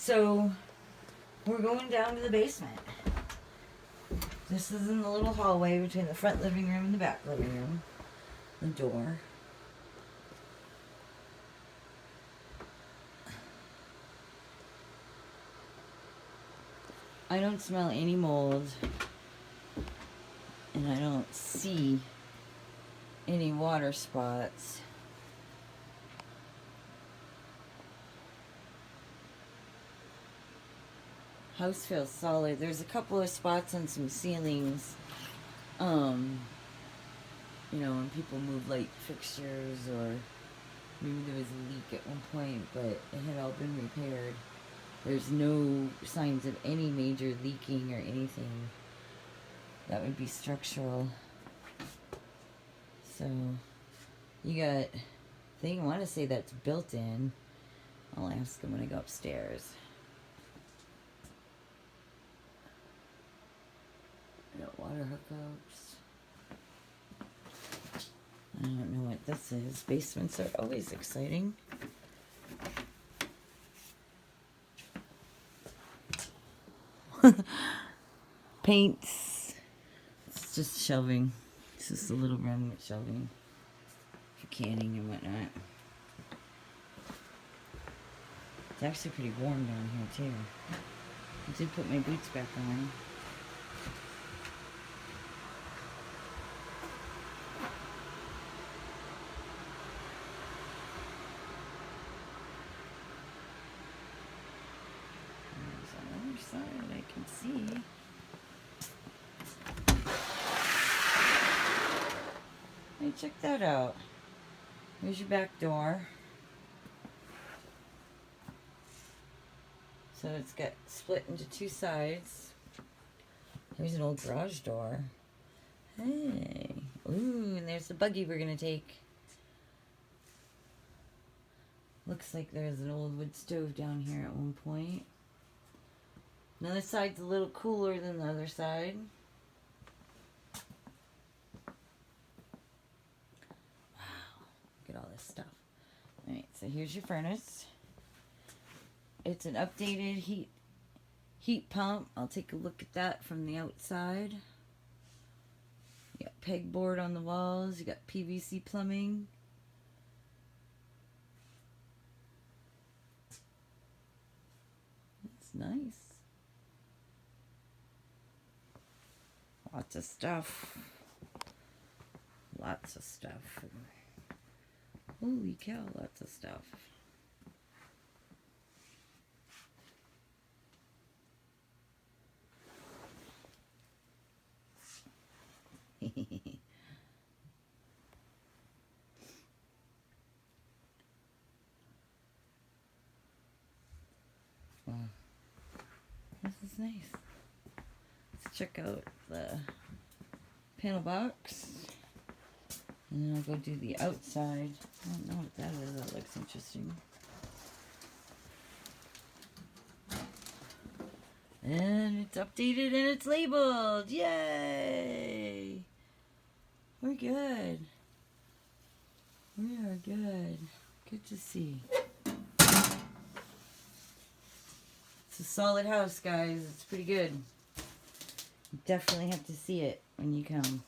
So we're going down to the basement. This is in the little hallway between the front living room and the back living room. The door. I don't smell any mold, and I don't see any water spots. House feels solid. There's a couple of spots on some ceilings. You know, when people move light fixtures, or maybe there was a leak at one point, but it had all been repaired. There's no signs of any major leaking or anything. That would be structural. So, you got, they want to say that's built in. I'll ask them when I go upstairs. I got water hookups. I don't know what this is. Basements are always exciting. Paints. It's just shelving. It's just a little room with shelving for canning and whatnot. It's actually pretty warm down here too. I did put my boots back on. Side I can see. Hey, check that out. Here's your back door. So it's got split into two sides. Here's an old garage door. Hey. Ooh, and there's the buggy we're gonna take. Looks like there's an old wood stove down here at one point. Another side's a little cooler than the other side. Wow, look at all this stuff. Alright, so here's your furnace. It's an updated heat pump. I'll take a look at that from the outside. You got pegboard on the walls. You got PVC plumbing. That's nice. Lots of stuff. Lots of stuff. Holy cow, lots of stuff. Wow. This is nice. Let's check out the panel box. And then I'll go do the outside. I don't know what that is. That looks interesting. And it's updated and it's labeled. Yay! We're good. We are good. Good to see. It's a solid house, guys. It's pretty good. You definitely have to see it when you come.